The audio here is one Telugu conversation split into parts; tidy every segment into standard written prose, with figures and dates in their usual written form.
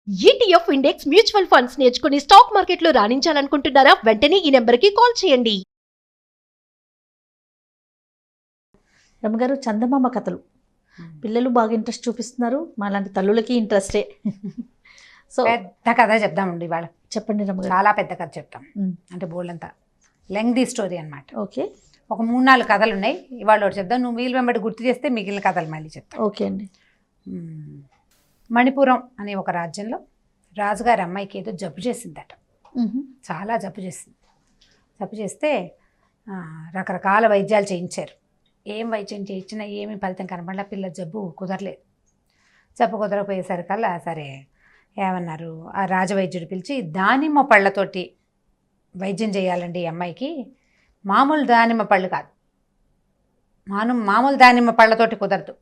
ఈటీఎఫ్ ఇండెక్స్ మ్యూచువల్ ఫండ్స్ నేర్చుకుని స్టాక్ మార్కెట్లో రాణించాలనుకుంటున్నారా? వెంటనే ఈ నెంబర్కి కాల్ చేయండి. రమ్మగారు, చందమామ కథలు పిల్లలు బాగా ఇంట్రెస్ట్ చూపిస్తున్నారు. మాలాంటి తల్లులకి ఇంట్రెస్టే. సో పెద్ద కథ చెప్దామండి ఇవాళ. చెప్పండి రమ్మగారు. చాలా పెద్ద కథ చెప్తాం. అంటే బోల్డంతా లెంగ్దీ స్టోరీ అనమాట. ఓకే, ఒక 3-4 కథలు ఉన్నాయి. ఇవాళ ఒకటి చెప్దాం. నువ్వు వీలు వెంబడి గుర్తు చేస్తే మిగిలిన కథలు మళ్ళీ చెప్తాం. ఓకే అండి. మణిపురం అనే ఒక రాజ్యంలో రాజుగారి అమ్మాయికి ఏదో జబ్బు చేసిందట. చాలా జబ్బు చేసింది. జబ్బు చేస్తే రకరకాల వైద్యాలు చేయించారు. ఏం వైద్యం చేయించినా ఏమీ ఫలితం కనబడలా. పిల్ల జబ్బు కుదరలేదు. జబ్బు కుదరకపోయేసరికల్లా సరే ఏమన్నారు, ఆ రాజవైద్యుడు పిలిచి దానిమ్మ పళ్ళతోటి వైద్యం చేయాలండి ఈ అమ్మాయికి. మామూలు దానిమ్మ పళ్ళు కాదు, మామూలు దానిమ్మ పళ్ళతోటి కుదరదు.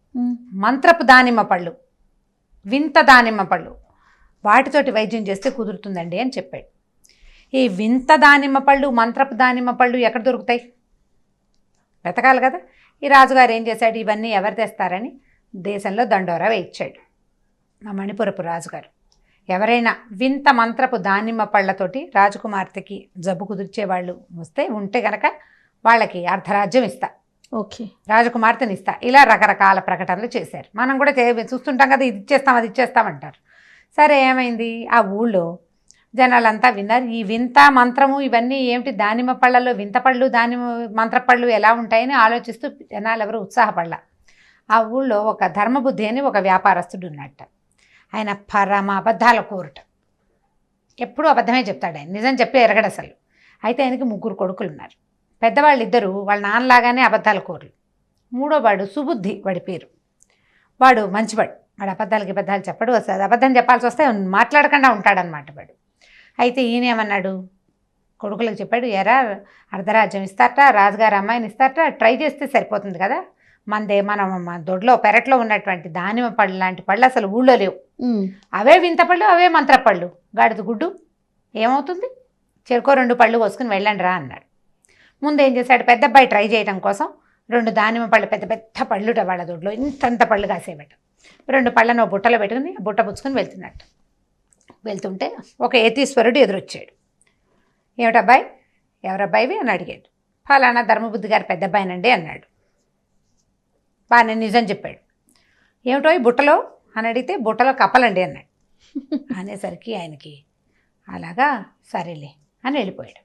మంత్రపు దానిమ్మ పళ్ళు, వింత దానిమ్మ పళ్ళు, వాటితోటి వైద్యం చేస్తే కుదురుతుందండి అని చెప్పాడు. ఈ వింత దానిమ్మ పళ్ళు, మంత్రపు దానిమ్మ పళ్ళు ఎక్కడ దొరుకుతాయి? వెతకాలి కదా. ఈ రాజుగారు ఏం చేశాడు, ఇవన్నీ ఎవరు తెస్తారని దేశంలో దండోరా వేయించాడు. మా మణిపురపు రాజుగారు ఎవరైనా వింత మంత్రపు దానిమ్మ పళ్ళతోటి రాజకుమార్తెకి జబ్బు కుదిర్చేవాళ్ళు ఉంటే గనక వాళ్ళకి అర్ధరాజ్యం ఇస్తా, ఓకే, రాజకుమార్తెని ఇస్తా, ఇలా రకరకాల ప్రకటనలు చేశారు. మనం కూడా చూస్తుంటాం కదా, ఇది ఇచ్చేస్తాం అది ఇచ్చేస్తామంటారు. సరే ఏమైంది, ఆ ఊళ్ళో జనాలంతా విన్నారు. ఈ వింత మంత్రము ఇవన్నీ ఏమిటి, దానిమ్మ పళ్ళలో వింత పళ్ళు దానిమ్మ మంత్రపళ్ళు ఎలా ఉంటాయని ఆలోచిస్తూ జనాలు ఎవరు ఉత్సాహపడలా. ఆ ఊళ్ళో ఒక ధర్మబుద్ధి అని ఒక వ్యాపారస్తుడు ఉన్నట్ట. ఆయన పరమ అబద్ధాల కోరుట, ఎప్పుడూ అబద్ధమే చెప్తాడు. ఆయన నిజం చెప్పి ఎరగడు అసలు. అయితే ఆయనకి 3 కొడుకులు ఉన్నారు. పెద్దవాళ్ళు 2 వాళ్ళ నాన్నలాగానే అబద్ధాల కోరులు. 3వ వాడు సుబుద్ధి, వాడి పేరు. వాడు మంచివాడు, వాడు అబద్ధాలు చెప్పడు. అసలు అబద్ధం చెప్పాల్సి వస్తే మాట్లాడకుండా ఉంటాడనమాట వాడు. అయితే ఈయన ఏమన్నాడు, కొడుకులకు చెప్పాడు, ఎరా అర్ధరాజ్యం ఇస్తారట, రాజుగారి అమ్మాయిని ఇస్తారట, ట్రై చేస్తే సరిపోతుంది కదా. మన దొడ్లో పెరట్లో ఉన్నటువంటి దానిమ్మ పళ్ళు లాంటి పళ్ళు అసలు ఊళ్ళో లేవు. అవే వింత పళ్ళు, అవే మంత్రపళ్ళు, గాడిద గుడ్డు ఏమవుతుంది, చెరుకో 2 పళ్ళు కోసుకుని వెళ్ళండి రా అన్నాడు. ముందు ఏం చేశాడు, పెద్ద అబ్బాయి ట్రై చేయడం కోసం 2 దానిమ్మ పళ్ళు, పెద్ద పెద్ద పళ్ళుట వాళ్ళ దొడ్లో, ఇంతంత పళ్ళు కాసేబెట్ట. 2 పళ్ళను బుట్టలో పెట్టుకుని బుట్ట పుచ్చుకొని వెళ్తున్నట్టు. వెళ్తుంటే ఒక యతీశ్వరుడు ఎదురొచ్చాడు. ఏమిటబ్బాయి, ఎవరబ్బాయివి అని అడిగాడు. ఫలానా ధర్మబుద్ధి గారు పెద్ద అబ్బాయినండి అన్నాడు. బాగా నిజం చెప్పాడు. ఏమిటో ఈ బుట్టలో అని అడిగితే, బుట్టలో కప్పలండి అన్నాడు. అనేసరికి ఆయనకి అలాగా సరేలే అని వెళ్ళిపోయాడు.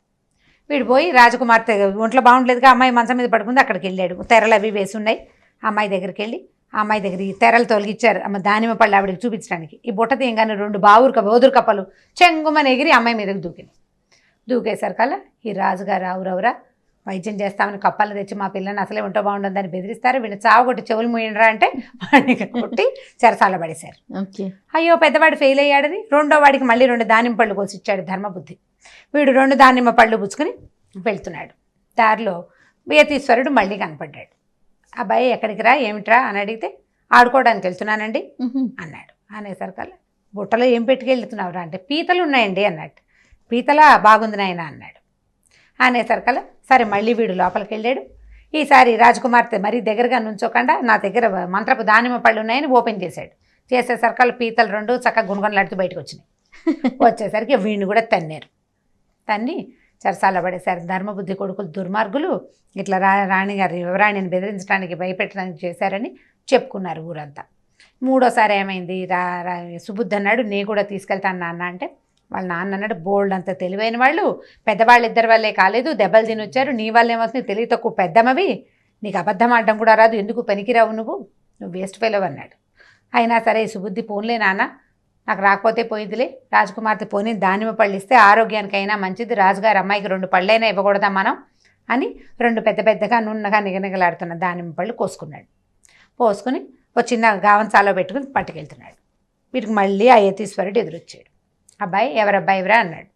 వీడు పోయి రాజకుమార్తె ఒంట్లో బాగుండలేదుగా, అమ్మాయి మంచం మీద పడుకుంది, అక్కడికి వెళ్ళాడు. తెరలు అవి వేసి ఉన్నాయి. అమ్మాయి దగ్గరికి వెళ్ళి ఆ అమ్మాయి దగ్గర ఈ తెరలు తొలగిచ్చారు. దానిమ్మ పళ్ళు ఆవిడకి చూపించడానికి. ఈ బుట్ట తీయంగానే 2 బోదురు కప్పలు చెంగుమని ఎగిరి అమ్మాయి మీదకి దూకేసరికల్లా ఈ రాజుగారు ఆవురవురా వైద్యం చేస్తామని కప్పలు తెచ్చి మా పిల్లని అసలే ఉంటో బాగుండదని బెదిరిస్తారు, వీడిని చావుకొట్టి చెవులు మూయండిరా అంటే వాడిని కొట్టి చెరసాల పడేశారు. అయ్యో పెద్దవాడు ఫెయిల్ అయ్యాడని 2వ వాడికి మళ్ళీ 2 దానిమ్మ పళ్ళు కోసి ఇచ్చాడు ధర్మబుద్ధి. వీడు 2 దానిమ్మ పళ్ళు పుచ్చుకొని వెళ్తున్నాడు. దారిలో యతీశ్వరుడు మళ్ళీ కనపడ్డాడు. అబ్బాయి ఎక్కడికి రా, ఏమిట్రా అని అడిగితే, ఆడుకోవడానికి వెళ్తున్నానండి అన్నాడు. అనేసరికల్లా బుట్టలో ఏం పెట్టుకెళ్తున్నావురా అంటే, పీతలు ఉన్నాయండి అన్నట్టు. పీతలా, బాగుంది నాయన అన్నాడు. అనేసరికల్లా సరే మళ్ళీ వీడు లోపలికి వెళ్ళాడు. ఈసారి రాజకుమార్తె మరీ దగ్గరగా నుంచోకుండా నా దగ్గర మంత్రపు దానిమ్మ పళ్ళు ఉన్నాయని ఓపెన్ చేశాడు. చేసేసరికల్లా పీతలు 2 చక్కగా గుణగుణలాడుతూ బయటకు వచ్చినాయి. వచ్చేసరికి వీడిని కూడా తన్నారు. తన్ని చెరసాల పడేశారు. ధర్మబుద్ధి కొడుకులు దుర్మార్గులు ఇట్లా రాణిగారి యువరాణిని బెదిరించడానికి భయపెట్టడానికి చేశారని చెప్పుకున్నారు ఊరంతా. 3వసారి ఏమైంది, సుబుద్ధి అన్నాడు, నేను కూడా తీసుకెళ్తాను నాన్న అంటే, వాళ్ళ నాన్న అన్నాడు, బోల్డ్ అంత తెలివైన వాళ్ళు, పెద్దవాళ్ళు 2 వల్లే కాలేదు, దెబ్బలు తినొచ్చారు, నీ వల్ల ఏమవుతుంది, తెలివి తక్కువ పెద్దమవి, నీకు అబద్ధం ఆడడం కూడా రాదు, ఎందుకు పనికిరావు, నువ్వు వేస్ట్ ఫెలో అన్నాడు. అయినా సరే సుబుద్ధి పోన్లే నాన్న, నాకు రాకపోతే పోయిందిలే, రాజకుమార్తె పోనీ దానిమ్మ పళ్ళు ఇస్తే ఆరోగ్యానికైనా మంచిది, రాజుగారి అమ్మాయికి 2 పళ్ళైనా ఇవ్వకూడదా మనం అని 2 పెద్దగా నున్నగా నిగనిగలాడుతున్న దానిమ్మ పళ్ళు పోసుకుని ఒక చిన్న గావంచాలో పెట్టుకుని పట్టుకెళ్తున్నాడు. వీటికి మళ్ళీ ఆ యతీశ్వరుడు ఎదురొచ్చాడు. అబ్బాయి ఎవరబ్బాయిరా అన్నాడు.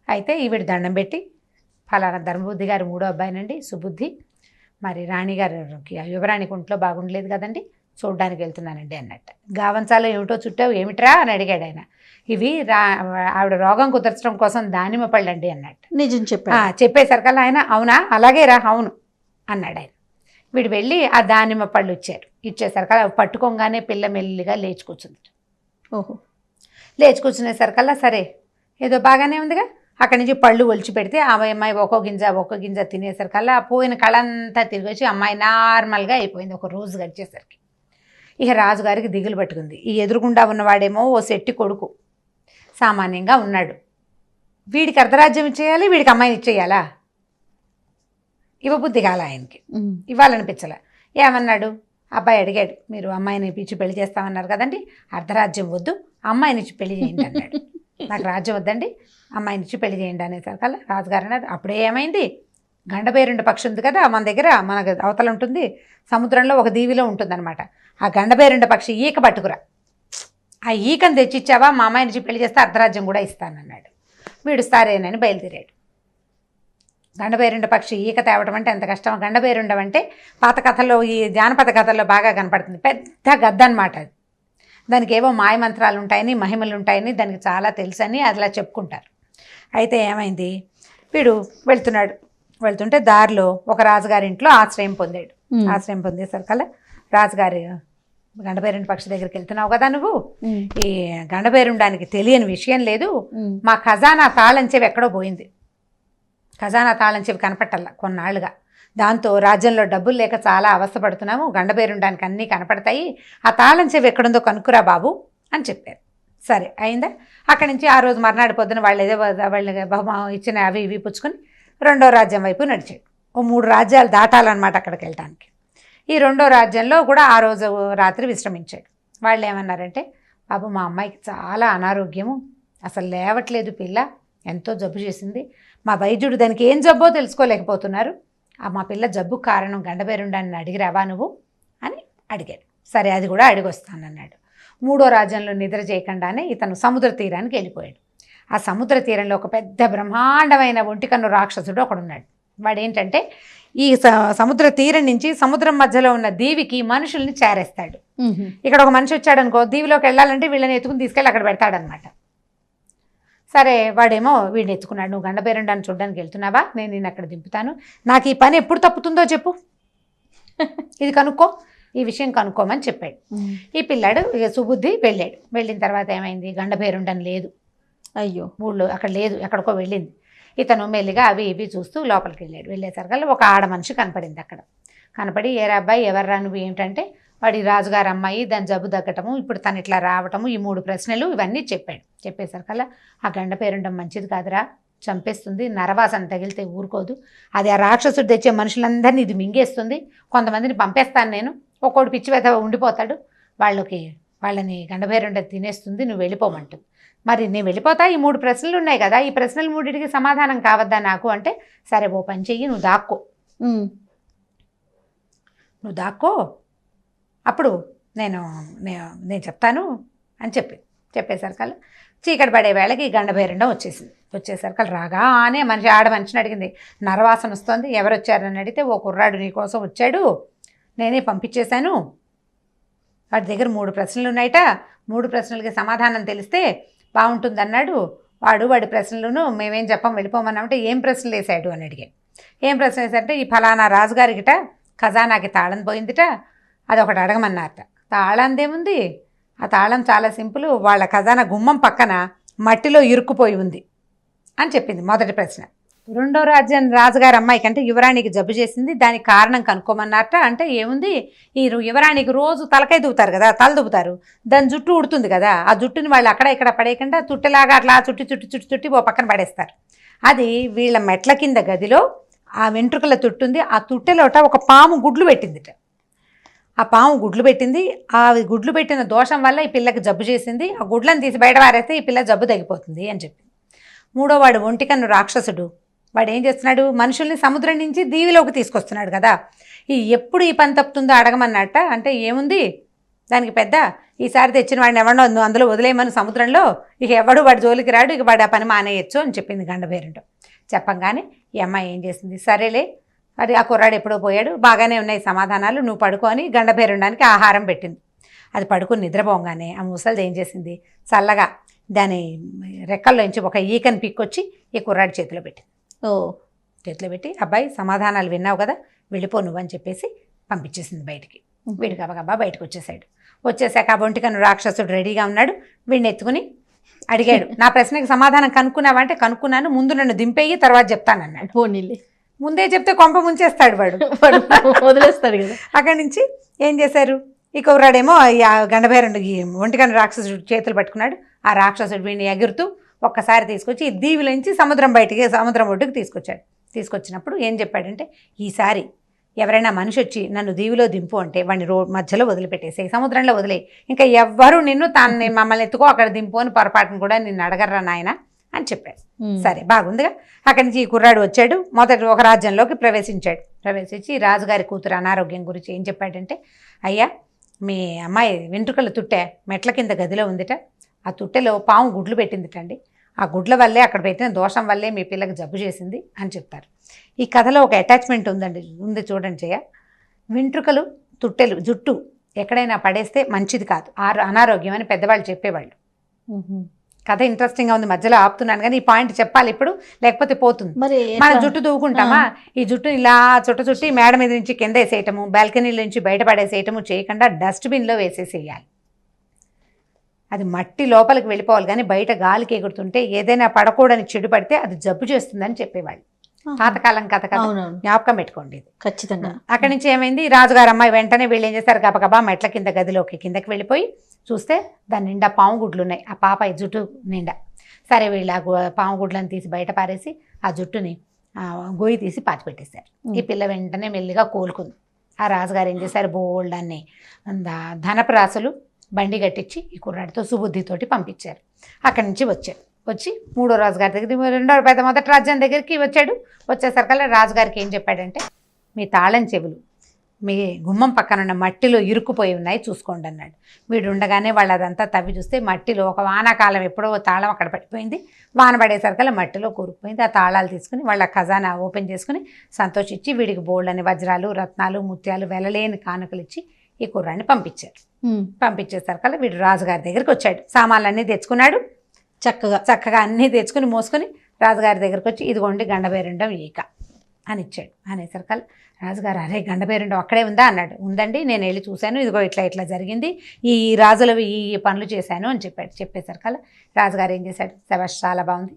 అయితే ఈవిడ దండం పెట్టి, ఫలానా ధర్మబుద్ధి గారు 3వ అబ్బాయినండి సుబుద్ధి, మరి రాణిగారికి యువరాణికి ఒంట్లో బాగుండలేదు కదండి, చూడ్డానికి వెళ్తున్నానండి అన్నట్టు. గావంచాలో ఏమిటో చుట్టావు, ఏమిట్రా అని అడిగాడు ఆయన. ఇవి ఆవిడ రోగం కుదర్చడం కోసం దానిమ్మ పళ్ళు అండి అన్నట్టు. నిజం చెప్పేసరికల్లా ఆయన అవునా అలాగే రా అవును అన్నాడు ఆయన. వీడు వెళ్ళి ఆ దానిమ్మ పళ్ళు ఇచ్చేసరికల్లా పట్టుకోగానే పిల్ల మెల్లిగా లేచి కూర్చుంది. ఓహో, లేచి కూర్చునేసరికల్లా సరే ఏదో బాగానే ఉందిగా, అక్కడి నుంచి పళ్ళు ఒలిచి పెడితే ఆ అమ్మాయి ఒక్కో గింజ తినేసరికల్లా పోయిన కళంతా తిరిగి వచ్చి అమ్మాయి నార్మల్గా అయిపోయింది. ఒక రోజు గడిచేసరికి ఇక రాజుగారికి దిగులు పట్టుకుంది. ఈ ఎదురుగుండా ఉన్నవాడేమో ఓ శెట్టి కొడుకు, సామాన్యంగా ఉన్నాడు. వీడికి అర్ధరాజ్యం ఇచ్చేయాలి, వీడికి అమ్మాయిని ఇచ్చేయాలా? ఇవ్వబుద్ధి కాల ఆయనకి, ఇవ్వాలనిపించలే. ఏమన్నాడు, అబ్బాయి అడిగాడు, మీరు అమ్మాయిని ఇచ్చి పెళ్లి చేస్తామన్నారు కదండి, అర్ధరాజ్యం వద్దు, అమ్మాయిని ఇచ్చి పెళ్లి చేయండి అన్నాడు. నాకు రాజ్యం వద్దండి, అమ్మాయిని ఇచ్చి పెళ్లి చేయండి అనేసరికల్లా రాజుగారు అన్నారు. అప్పుడే ఏమైంది, గండబేరుండ పక్షి ఉంది కదా మన దగ్గర, మనకు అవతల ఉంటుంది, సముద్రంలో ఒక దీవిలో ఉంటుందన్నమాట. ఆ గండబేరుండ పక్షి ఈక పట్టుకురా, ఆ ఈకను తెచ్చిచ్చావా మా అమ్మాయిని ఇచ్చి పెళ్లి చేస్తే అర్ధరాజ్యం కూడా ఇస్తానన్నాడు. వీడు సరేనని బయలుదేరాడు. గండబేరుండ పక్షి ఈక తేవటం అంటే ఎంత కష్టం. గండబేరుండం అంటే పాత కథల్లో, ఈ జానపద కథల్లో బాగా కనపడుతుంది. పెద్ద గద్ద అనమాట అది. దానికి ఏవో మాయమంత్రాలు ఉంటాయని, మహిమలు ఉంటాయని దానికి చాలా తెలుసని అలా చెప్పుకుంటారు. అయితే ఏమైంది, వీడు వెళ్తుంటే దారిలో ఒక రాజుగారి ఇంట్లో ఆశ్రయం పొందాడు. ఆశ్రయం పొందేసరికల్లా రాజుగారి గండబేరుండ పక్షి దగ్గరికి వెళ్తున్నావు కదా నువ్వు, ఈ గండబేరుండానికి తెలియని విషయం లేదు, మా ఖజానా తాళం చెవి ఎక్కడో పోయింది, ఖజానా తాళం చెవి కనపట్టాల కొన్నాళ్ళుగా, దాంతో రాజ్యంలో డబ్బులు లేక చాలా అవస్థపడుతున్నాము, గండబేరుండానికి అన్నీ కనపడతాయి, ఆ తాళం చెవి ఎక్కడుందో కనుక్కురా బాబు అని చెప్పారు. సరే అయిందా. అక్కడి నుంచి ఆ రోజు మర్నాడు పొద్దున వాళ్ళు ఏదో వాళ్ళకి బహుమానం ఇచ్చిన అవి ఇవి పుచ్చుకొని రెండో రాజ్యం వైపు నడిచాడు. ఓ 3 రాజ్యాలు దాటాలన్నమాట అక్కడికి వెళ్ళడానికి. ఈ రెండో రాజ్యంలో కూడా ఆ రోజు రాత్రి విశ్రమించాడు. వాళ్ళు ఏమన్నారంటే, బాబు మా అమ్మాయికి చాలా అనారోగ్యము, అసలు లేవట్లేదు పిల్ల, ఎంతో జబ్బు చేసింది, మా వైద్యుడు దానికి ఏం జబ్బో తెలుసుకోలేకపోతున్నారు, మా పిల్ల జబ్బు కారణం గండబేరుండాన్ని అడిగిరావా నువ్వు అని అడిగాడు. సరే అది కూడా అడిగొస్తానన్నాడు. 3వ రాజ్యంలో నిద్ర చేయకుండానే ఇతను సముద్ర తీరానికి వెళ్ళిపోయాడు. ఆ సముద్ర తీరంలో ఒక పెద్ద బ్రహ్మాండమైన ఒంటికన్ను రాక్షసుడు ఒకడున్నాడు. వాడు ఏంటంటే ఈ సముద్ర తీరం నుంచి సముద్రం మధ్యలో ఉన్న దీవికి మనుషుల్ని చేరేస్తాడు. ఇక్కడ ఒక మనిషి వచ్చాడు అనుకో, దీవిలోకి వెళ్ళాలంటే వీళ్ళని ఎత్తుకుని తీసుకెళ్ళి అక్కడ పెడతాడనమాట. సరే వాడేమో వీడిని ఎత్తుకున్నాడు, నువ్వు గండబేరుండాన్ని చూడడానికి వెళ్తున్నావా, నేను నిన్ను అక్కడ దింపుతాను, నాకు ఈ పని ఎప్పుడు తప్పుతుందో చెప్పు, ఇది కనుక్కో, ఈ విషయం కనుక్కోమని చెప్పాడు. ఈ పిల్లాడు ఇక సుబుద్ధి వెళ్ళాడు. వెళ్ళిన తర్వాత ఏమైంది, గండబేరుండని లేదు, అయ్యో ఊళ్ళో అక్కడ లేదు, ఎక్కడికో వెళ్ళింది. ఇతను మెల్లిగా అవి ఇవి చూస్తూ లోపలికి వెళ్ళాడు. వెళ్ళేసరికల్లా ఒక ఆడ మనిషి కనపడింది అక్కడ. కనపడి, ఏరా అబ్బాయి ఎవర్రా నువ్వు ఏమిటంటే, వాడి రాజుగారి అమ్మాయి, దాని జబ్బు తగ్గటము, ఇప్పుడు తను ఇట్లా రావటము, ఈ 3 ప్రశ్నలు ఇవన్నీ చెప్పాడు. చెప్పేసరికల్లా ఆ గండబేరుండం మంచిది కాదురా, చంపేస్తుంది, నరవాసన తగిలితే ఊరుకోదు, అది ఆ రాక్షసుడు తెచ్చే మనుషులందరినీ ఇది మింగేస్తుంది, కొంతమందిని పంపేస్తాను నేను, ఒక్కోడు పిచ్చి వెధవ ఉండిపోతాడు, వాళ్ళని గండబేరుండ తినేస్తుంది, నువ్వు వెళ్ళిపోమంటుంది. మరి నేను వెళ్ళిపోతా, ఈ 3 ప్రశ్నలు ఉన్నాయి కదా, ఈ ప్రశ్నలు 3టికి సమాధానం కావద్దా నాకు అంటే, సరే ఓ పని చెయ్యి, నువ్వు దాక్కో, అప్పుడు నేను చెప్తాను అని చెప్పేసరికల్లా చీకటి పడే వేళకి గండబేరుండం వచ్చేసరికల్లా రాగానే ఆడ మనిషిని అడిగింది, నరవాసన వస్తుంది, ఎవరు వచ్చారని అడిగితే, ఓ కుర్రాడు నీ కోసం వచ్చాడు, నేనే పంపించేశాను, వాడి దగ్గర 3 ప్రశ్నలు ఉన్నాయట, 3 ప్రశ్నలకి సమాధానం తెలిస్తే బాగుంటుందన్నాడు. వాడి ప్రశ్నలను మేమేం చెప్పం, వెళ్ళిపోమన్నామంటే ఏం ప్రశ్నలు వేశాడు అని అడిగాడు. ఏం ప్రశ్న వేశారంటే, ఈ ఫలానా రాజుగారికిట ఖజానాకి తాళం పోయిందిట, అదొకటి అడగమన్నారట. తాళందేముంది, ఆ తాళం చాలా సింపుల్, వాళ్ళ ఖజానా గుమ్మం పక్కన మట్టిలో ఇరుక్కుపోయి ఉంది అని చెప్పింది మొదటి ప్రశ్న. రెండో రాజ్యం రాజుగారి అమ్మాయి కంటే యువరాణికి జబ్బు చేసింది, దానికి కారణం కనుక్కోమన్నారట. అంటే ఏముంది, ఈ యువరాణికి రోజు తలకాయ దువ్వుతారు కదా, తల దువ్వుతారు, దాని జుట్టు ఉడుతుంది కదా, ఆ జుట్టుని వాళ్ళు అక్కడ ఇక్కడ పడేయకుండా తుట్టెలాగా అట్లా చుట్టి ఓ పక్కన పడేస్తారు. అది వీళ్ళ మెట్ల కింద గదిలో ఆ వెంట్రుకల తుట్టుంది, ఆ తుట్టెలోట ఒక పాము గుడ్లు పెట్టిందిట. ఆ పాము గుడ్లు పెట్టింది, ఆ గుడ్లు పెట్టిన దోషం వల్ల ఈ పిల్లకి జబ్బు చేసింది, ఆ గుడ్లను తీసి బయట వారేస్తే ఈ పిల్ల జబ్బు తగ్గిపోతుంది అని చెప్పి. 3వ వాడు ఒంటికన్ను రాక్షసుడు, వాడు ఏం చేస్తున్నాడు, మనుషుల్ని సముద్రం నుంచి దీవిలోకి తీసుకొస్తున్నాడు కదా, ఎప్పుడు ఈ పని తప్పుతుందో అడగమన్నట్ట. అంటే ఏముంది దానికి పెద్ద, ఈసారి తెచ్చిన వాడిని ఎవడో అందులో వదిలేయమని సముద్రంలో, ఇక ఎవడు వాడి జోలికి రాడు, ఇక వాడు ఆ పని మానేయచ్చు అని చెప్పింది గండబేరుండం. చెప్పంగానే ఈ అమ్మాయి ఏం చేసింది, సరేలే అది ఆ కుర్రాడు ఎప్పుడో పోయాడు, బాగానే ఉన్నాయి సమాధానాలు, నువ్వు పడుకో అని గండబేరుండానికి ఆహారం పెట్టింది. అది పడుకుని నిద్రపోగానే ఆ ముసలిది ఏం చేసింది, చల్లగా దాని రెక్కల్లోంచి ఒక ఈకని పిక్కొచ్చి ఈ కుర్రాడి చేతిలో పెట్టింది. చేతిలో పెట్టి, అబ్బాయి సమాధానాలు విన్నావు కదా, వెళ్ళిపో నువ్వు అని చెప్పేసి పంపించేసింది బయటికి. వీడు గబగబా బయటకు వచ్చేసాడు. వచ్చేసాక ఆ ఒంటికన్ను రాక్షసుడు రెడీగా ఉన్నాడు, వీడిని ఎత్తుకుని అడిగాడు. నా ప్రశ్నకి సమాధానం కనుక్కున్నావా అంటే కనుక్కున్నాను, ముందు నన్ను దింపేయి తర్వాత చెప్తానన్నాడు. పోనీలే, ముందే చెప్తే కొంప ముంచేస్తాడు వాడు. వాడు వదిలేస్తాడు కదా. అక్కడి నుంచి ఏం చేశారు, ఈ కుర్రాడేమో ఆ గండభైరుడు ఒంటికన్ను రాక్షసుడు చేతులు పట్టుకున్నాడు. ఆ రాక్షసుడు వీడిని ఎగురుతూ ఒక్కసారి తీసుకొచ్చి ఈ దీవిలోంచి సముద్రం ఒడ్డుకు తీసుకొచ్చినప్పుడు ఏం చెప్పాడంటే, ఈసారి ఎవరైనా మనిషి వచ్చి నన్ను దీవిలో దింపు అంటే వాడిని మధ్యలో వదిలిపెట్టేసేయి, సముద్రంలో వదిలేయి, ఇంకా ఎవ్వరూ మమ్మల్ని ఎత్తుకో అక్కడ దింపు అని పొరపాటును కూడా నిన్ను అడగర్రా నాయన అని చెప్పాడు. సరే బాగుందిగా. అక్కడి నుంచి ఈ కుర్రాడు వచ్చాడు, మొదటి ఒక రాజ్యంలోకి ప్రవేశించి రాజుగారి కూతురు అనారోగ్యం గురించి ఏం చెప్పాడంటే, అయ్యా మీ అమ్మాయి వెంట్రుకల తుట్టె మెట్ల కింద గదిలో ఉందిట, ఆ తుట్టెలో పాము గుడ్లు పెట్టిందిటండి, ఆ గుడ్ల వల్లే అక్కడ పెట్టిన దోషం వల్లే మీ పిల్లకి జబ్బు చేసింది అని చెప్తారు. ఈ కథలో ఒక అటాచ్మెంట్ ఉంది చూడండి జయ. వెంట్రుకలు తుట్టెలు జుట్టు ఎక్కడైనా పడేస్తే మంచిది కాదు, అనారోగ్యం అని పెద్దవాళ్ళు చెప్పేవాళ్ళు. కథ ఇంట్రెస్టింగ్గా ఉంది, మధ్యలో ఆపుతున్నాను కానీ ఈ పాయింట్ చెప్పాలి ఇప్పుడు, లేకపోతే పోతుంది. మరి మన జుట్టు దూకుంటామా, ఈ జుట్టు ఇలా చుట్టి మేడ మీద నుంచి కింద వేసేయటము, బాల్కనీల నుంచి బయట పడేసేయటము చేయకుండా డస్ట్బిన్లో వేసేసేయాలి. అది మట్టి లోపలికి వెళ్ళిపోవాలి కానీ బయట గాలికి ఎగురుతుంటే ఏదైనా పడకూడని చెడు పడితే అది జబ్బు చేస్తుందని చెప్పేవాళ్ళు. పాతకాలం కథ జ్ఞాపకం పెట్టుకోండి ఇది ఖచ్చితంగా. అక్కడి నుంచి ఏమైంది, రాజుగారు అమ్మాయి వెంటనే వీళ్ళు ఏం చేస్తారు, గబగబా మెట్ల కింద గదిలోకి కిందకి వెళ్ళిపోయి చూస్తే దాని నిండా పాము గుడ్లు ఉన్నాయి, ఆ పాప జుట్టు నిండా. సరే వీళ్ళు ఆ పాము గుడ్లను తీసి బయట పారేసి ఆ జుట్టుని గొయ్యి తీసి పాతిపెట్టేశారు. ఈ పిల్ల వెంటనే మెల్లిగా కోలుకుంది. ఆ రాజుగారు ఏం చేశారు, బోల్డ్ అన్ని ధనపు రాసులు బండి కట్టించి ఈ కుర్రాడితో సుబుద్ధితోటి పంపించారు. అక్కడి నుంచి వచ్చి మూడో రాజుగారి దగ్గర మొదటి రాజ్యం దగ్గరికి వచ్చేసరికల్లా రాజుగారికి ఏం చెప్పాడంటే, మీ తాళం చెవులు మీ గుమ్మం పక్కన ఉన్న మట్టిలో ఇరుక్కుపోయి ఉన్నాయి చూసుకోండి అన్నాడు. వీడు ఉండగానే వాళ్ళు అదంతా తవ్వి చూస్తే మట్టిలో ఒక వానాకాలం ఎప్పుడో తాళం అక్కడ పడిపోయింది, వాన పడేసరికల్లా మట్టిలో కూరుకుపోయింది. ఆ తాళాలు తీసుకుని వాళ్ళ ఖజానా ఓపెన్ చేసుకుని సంతోషించి వీడికి బోల్డని వజ్రాలు రత్నాలు ముత్యాలు వెలలేని కానుకలు ఇచ్చి ఈ కుర్రాన్ని పంపించేసరికల్లా వీడు రాజుగారి దగ్గరికి వచ్చాడు. సామాన్లన్నీ తెచ్చుకున్నాడు, చక్కగా అన్నీ తెచ్చుకుని మోసుకొని రాజుగారి దగ్గరికి వచ్చి ఇదిగోండి గండభైరుండం ఈక అని ఇచ్చాడు. అనేసరికల్లా రాజుగారు అరే గండభైరుండం అక్కడే ఉందా అన్నాడు. ఉందండి, నేను వెళ్ళి చూశాను, ఇదిగో ఇట్లా జరిగింది, ఈ రాజులవి ఈ పనులు చేశాను అని చెప్పేసరికల్లా రాజుగారు ఏం చేశాడు, శభాష్ చాలా బాగుంది,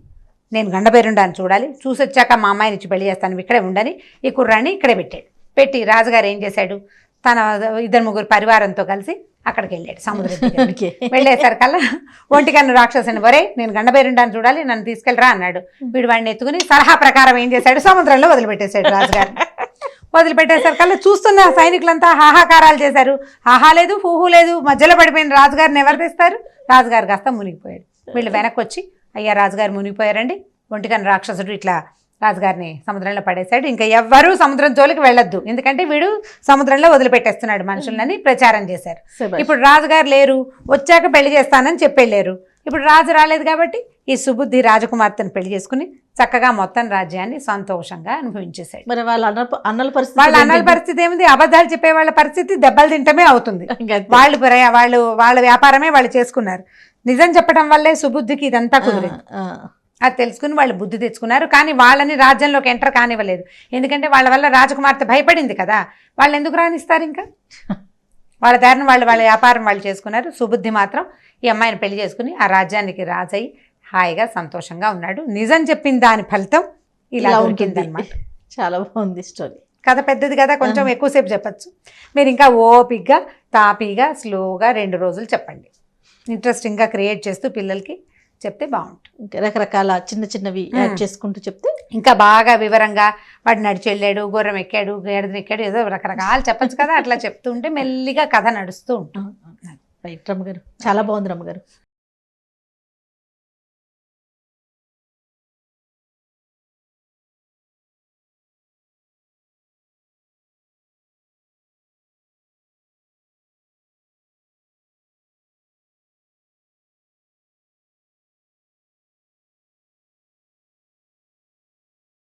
నేను గండభైరుండాన్ని చూడాలి, చూసొచ్చాక మా అమ్మాయిని ఇచ్చి పెళ్లి చేస్తాను, ఇక్కడే ఉండని ఈ కుర్రాన్ని ఇక్కడే పెట్టి రాజుగారు ఏం చేశాడు, తన 2-3 పరివారంతో కలిసి అక్కడికి వెళ్ళాడు సముద్రం దగ్గరికి. వెళ్ళేసరికల్లా ఒంటికన్ను రాక్షసుని ఒరే నేను గండభైరుండాన్ని చూడాలి, నన్ను తీసుకెళ్ళరా అన్నాడు. వీడు వాడిని ఎత్తుకుని సలహా ప్రకారం ఏం చేశాడు, సముద్రంలో వదిలిపెట్టేశాడు రాజుగారు. వదిలిపెట్టేసరికల్లా చూస్తున్న సైనికులంతా హాహాకారాలు చేశారు. హాహా లేదు హూహూ లేదు, మధ్యలో పడిపోయిన రాజుగారిని ఎవరు తెస్తారు, రాజుగారు కాస్త మునిగిపోయాడు. వీళ్ళు వెనక్కి వచ్చి అయ్యా రాజుగారు మునిగిపోయారండి, ఒంటికన్ను రాక్షసుడు ఇట్లా రాజుగారిని సముద్రంలో పడేశాడు, ఇంకా ఎవ్వరూ సముద్రం జోలికి వెళ్ళొద్దు ఎందుకంటే వీడు సముద్రంలో వదిలిపెట్టేస్తున్నాడు మనుషులని ప్రచారం చేశారు. ఇప్పుడు రాజుగారు లేరు, వచ్చాక పెళ్లి చేస్తానని చెప్పెళ్ళారు. ఇప్పుడు రాజు రాలేదు కాబట్టి ఈ సుబుద్ధి రాజకుమార్తెను పెళ్లి చేసుకుని చక్కగా మొత్తం రాజ్యాన్ని సంతోషంగా అనుభవించేశాడు. మరి వాళ్ళ అన్నల పరిస్థితి ఏమిటి, అబద్ధాలు చెప్పే వాళ్ళ పరిస్థితి దెబ్బలు తింటమే అవుతుంది. వాళ్ళ వ్యాపారమే వాళ్ళు చేసుకున్నారు. నిజం చెప్పడం వల్లే సుబుద్ధికి ఇదంతా కుదిరింది. అది తెలుసుకుని వాళ్ళు బుద్ధి తెచ్చుకున్నారు. కానీ వాళ్ళని రాజ్యంలోకి ఎంటర్ కానివ్వలేదు, ఎందుకంటే వాళ్ళ వల్ల రాజకుమార్తె భయపడింది కదా, వాళ్ళు ఎందుకు రానిస్తారు, ఇంకా వాళ్ళ దారిని వాళ్ళ వ్యాపారం వాళ్ళు చేసుకున్నారు. సుబుద్ధి మాత్రం ఈ అమ్మాయిని పెళ్లి చేసుకుని ఆ రాజ్యానికి రాజయ్యి హాయిగా సంతోషంగా ఉన్నాడు. నిజం చెప్పిన దాని ఫలితం ఇలా ఉంటుందన్నమాట. చాలా బాగుంది స్టోరీ. కథ పెద్దది కదా, కొంచెం ఎక్కువసేపు చెప్పచ్చు. మీరు ఇంకా ఓపిక్గా తాపీగా స్లోగా 2 రోజులు చెప్పండి, ఇంట్రెస్టింగ్గా క్రియేట్ చేస్తూ పిల్లలకి చెప్తే బాగుంటుంది. రకరకాల చిన్నవి యాడ్ చేసుకుంటూ చెప్తే ఇంకా బాగా వివరంగా వాడు నడిచి వెళ్ళాడు, గుర్రం ఎక్కాడు, గేదెను ఎక్కాడు, ఏదో రకరకాలు చెప్పచ్చు కదా. అట్లా చెప్తూ ఉంటే మెల్లిగా కథ నడుస్తూ ఉంటుంది. రైట్ రమ్మగారు, చాలా బాగుంది రమ్మగారు.